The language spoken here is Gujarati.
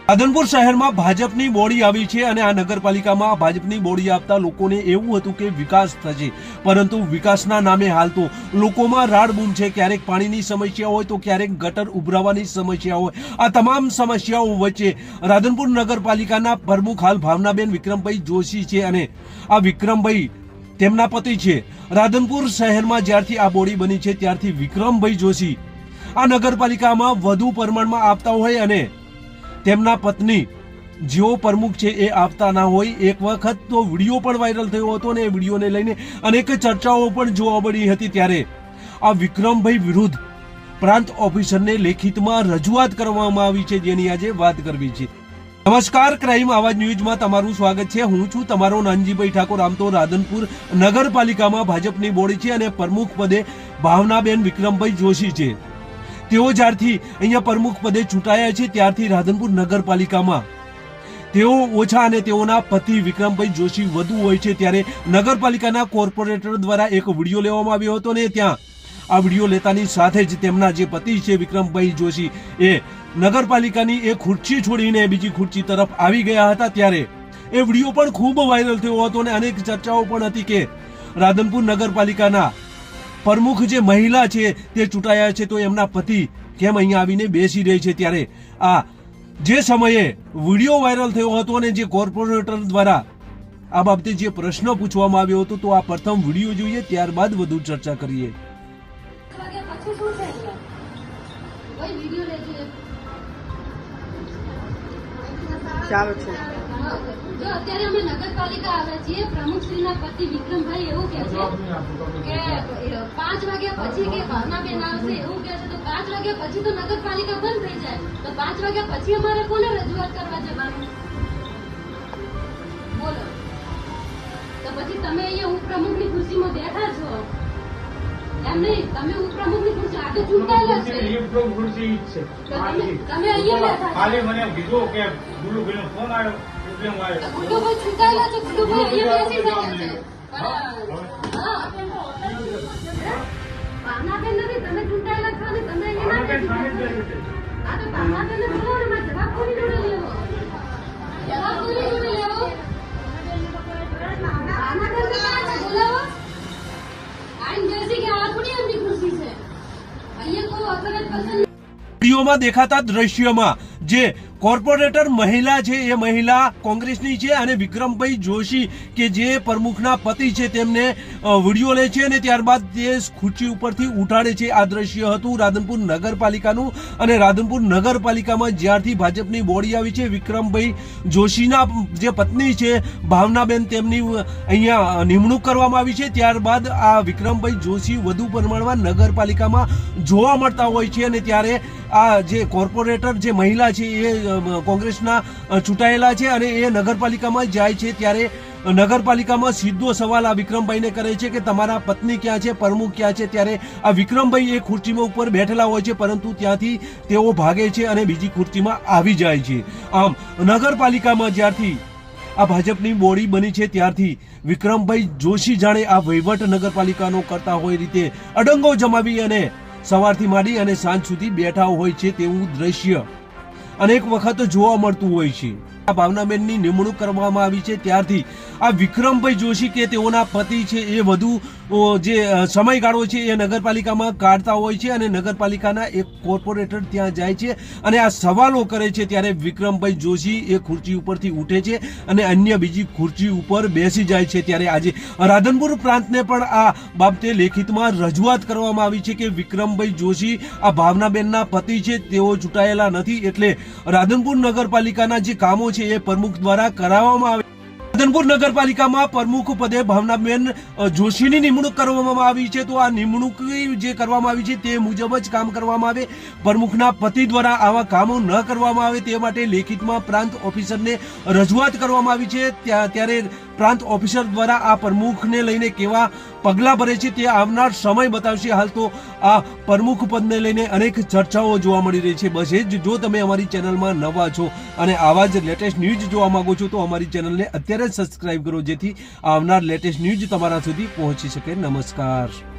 રાધનપુર શહેરમાં ભાજપની બોડી આવી છે અને આ નગરપાલિકામાં ભાજપની બોડી આપતા લોકોને એવું હતું કે વિકાસ થશે, પરંતુ વિકાસના નામે હાલ તો લોકોમાં રાડબૂમ છે. ક્યારેક પાણીની સમસ્યા હોય તો ક્યારેક ગટર ઉભરાવાની સમસ્યા હોય. આ તમામ સમસ્યાઓ વચ્ચે રાધનપુર નગરપાલિકાના પ્રમુખ હાલ ભાવનાબેન વિક્રમભાઈ જોશી છે અને આ વિક્રમભાઈ તેમના પતિ છે. રાધનપુર શહેરમાં જ્યારથી આ બોડી બની છે ત્યારથી વિક્રમભાઈ જોશી આ નગરપાલિકામાં વધુ પ્રમાણમાં આપતા હોય અને તેમના પત્ની જેઓ પ્રમુખ છે એ આપતા ના હોય. એક વખત તો વિડીયો પણ વાયરલ થયો હતો અને એ વિડીયોને લઈને અનેક ચર્ચાઓ પણ જોવા મળી હતી. ત્યારે આ વિક્રમભાઈ વિરુદ્ધ પ્રાંત ઓફિસરને લેખિતમાં રજૂઆત કરવામાં આવી છે, જેની આજે વાત કરવી છે. નમસ્કાર, ક્રાઇમ આવાજ ન્યૂઝમાં તમારું સ્વાગત છે. હું છું તમારો નાનજીભાઈ ઠાકોર. આમ તો રાધનપુર નગરપાલિકામાં ભાજપની બોડી છે અને પ્રમુખ પદે ભાવનાબેન વિક્રમભાઈ જોશી છે. તેઓ જ્યારથી અહીંયા પ્રમુખ પદે ચૂંટાયા છે ત્યારથી રાધનપુર નગરપાલિકામાં તેઓ ઓછા અને તેઓના પતિ વિક્રમભાઈ જોશી વધુ હોય છે. ત્યારે નગરપાલિકાના કોર્પોરેટર દ્વારા એક વિડીયો લેવામાં આવ્યો હતો અને ત્યાં આ વિડીયો લેતાની સાથે જ તેમના જે પતિ છે વિક્રમભાઈ જોશી એ નગરપાલિકાની એક ખુરશી છોડીને બીજી ખુરશી તરફ આવી ગયા હતા. ત્યારે એ વિડીયો પણ ખૂબ વાયરલ થયો હતો અને અનેક ચર્ચાઓ પણ હતી કે રાધનપુર નગરપાલિકાના પ્રમુખ જે મહિલા છે તે ચૂંટાયા છે તો એમના પતિ કેમ અહીંયા આવીને બેસી રહી છે. ત્યારે આ જે સમયે વિડીયો વાયરલ થયો હતો અને જે કોર્પોરેટર દ્વારા આ બાબતે જે પ્રશ્ન પૂછવામાં આવ્યો હતો તો આ પ્રથમ વિડીયો જોઈએ, ત્યારબાદ વધુ ચર્ચા કરીએ. ચાલો છે જો અત્યારે અમે નગરપાલિકા આવ્યા છીએ, પ્રમુખશ્રીના પતિ વિક્રમભાઈ એવું કે છે કે 5 વાગ્યા પછી કે ભાવનાબેન આવશે એવું કે છે. તો 5 વાગ્યા પછી તો નગરપાલિકા બંધ થઈ જાય, તો 5 વાગ્યા પછી અમારે કોને રજૂઆત કરવા જવાનું? બોલો. તો પછી તમે અહીંયા ઉપપ્રમુખની ખુરશીમાં બેઠા છો એમ નહીં, તમે ઉપપ્રમુખની ખુરશી આ તો ચૂંટાયેલા છે. તમે અહીંયા બેઠા કાલે મને કીધું કે ગુલુભાઈનો ફોન આવ્યો. ગુડ્ડુભાઈ ચૂંટાયેલા છે, ગુડ્ડુભાઈ અહીંયા બેસી શકે છે. ભાવનાબેન નથી, તમે ચૂંટાયેલા છો ને તમે અહીંયા ના બેસી શકો. આ તો ભાવનાબેનને બોલાવો ને જવાબ કોની જોડે લેવો? જવાબ કોની જોડે લેવો? ભાવનાબેન ક્યાં છે? બોલાવો. આઈને બેસી કે આ કોની એમની ખુરશી છે? અહીંયા કોઈ અગરજ પસંદ વિડીયોમાં દેખાતા દ્રશ્યમાં જે કોર્પોરેટર મહિલા છે એ મહિલા કોંગ્રેસની છે અને વિક્રમભાઈ જોશી કે જે પ્રમુખના પતિ છે તેમને વિડીયો લે છે અને ત્યારબાદ તે ખુરશી ઉપરથી ઉઠાડે છે. આ દ્રશ્ય હતું રાધનપુર નગરપાલિકાનું અને રાધનપુર નગરપાલિકામાં જ્યારથી ભાજપની બોડી આવી છે વિક્રમભાઈ જોશીના જે પત્ની છે ભાવનાબેન તેમની અહીંયા નિમણૂક કરવામાં આવી છે. ત્યારબાદ આ વિક્રમભાઈ જોશી વધુ પ્રમાણમાં નગરપાલિકામાં જોવા મળતા હોય છે અને ત્યારે આ જે કોર્પોરેટર જે મહિલા છે એ કોંગ્રેસના ચૂંટાયેલા છે અને એ નગરપાલિકામાં જાય છે. ત્યારે નગરપાલિકામાં સીધો સવાલ આ વિક્રમભાઈને કરે છે કે તમારા પત્ની ક્યાં છે, પ્રમુખ ક્યાં છે? ત્યારે આ વિક્રમભાઈ એ ખુરશીમાં ઉપર બેઠેલા હોય છે, પરંતુ ત્યાંથી તેઓ ભાગે છે અને બીજી ખુરશીમાં આવી જાય છે. આમ નગરપાલિકામાં જ્યારથી આ ભાજપની બોડી બની છે ત્યારથી વિક્રમભાઈ જોશી જાણે આ વહીવટ નગરપાલિકાનો કરતા હોય રીતે અડંગો જમાવી અને સવારથી માંડી અને સાંજ સુધી બેઠા હોય છે તેવું દ્રશ્ય અનેક વખત જોવા મળતું હોય છે. આ ભાવનાબેનની નિમણૂક કરવામાં આવી છે ત્યારથી આ વિક્રમભાઈ જોશી કે તેઓના પતિ છે એ વધુ જે સમયગાળો છે એ નગરપાલિકામાં કાઢતા હોય છે અને નગરપાલિકાના એક કોર્પોરેટર ત્યાં જાય છે અને આ સવાલો કરે છે. ત્યારે વિક્રમભાઈ જોશી એ ખુરશી ઉપરથી ઉઠે છે અને અન્ય બીજી ખુરશી ઉપર બેસી જાય છે. ત્યારે આજે રાધનપુર પ્રાંતને પણ આ બાબતે લેખિતમાં રજૂઆત કરવામાં આવી છે કે વિક્રમભાઈ જોશી આ ભાવનાબેનના પતિ છે, તેઓ ચૂંટાયેલા નથી, એટલે રાધનપુર નગરપાલિકાના જે કામો છે એ પ્રમુખ દ્વારા કરાવવામાં આવે. રાધનપુર નગરપાલિકામાં પ્રમુખ પદે ભાવનાબેન જોશીની નિમણૂક કરવામાં આવી છે. તો આ નિમણૂક જે કરવામાં આવી છે તે મુજબ જ કામ કરવામાં આવે. પ્રમુખના પતિ દ્વારા આવા કામો ન કરવામાં આવે તે માટે લેખિતમાં પ્રાંત ઓફિસરને રજૂઆત કરવામાં આવી છે. ત્યારે પ્રાંત ઓફિસર દ્વારા આ પ્રમુખને લઈને કેવા પગલાં ભરે છે તે આવનાર સમય બતાવશે. હાલ તો આ પ્રમુખ પદને લઈને અનેક ચર્ચાઓ જોવા મળી રહી છે. બસ એ જ, જો તમે અમારી ચેનલમાં નવા છો અને આવા જ લેટેસ્ટ ન્યૂઝ જોવા માંગો છો તો અમારી ચેનલને અત્યારે જ સબસ્ક્રાઇબ કરો, જેથી આવનાર લેટેસ્ટ ન્યૂઝ તમારા સુધી પહોંચી શકે. નમસ્કાર.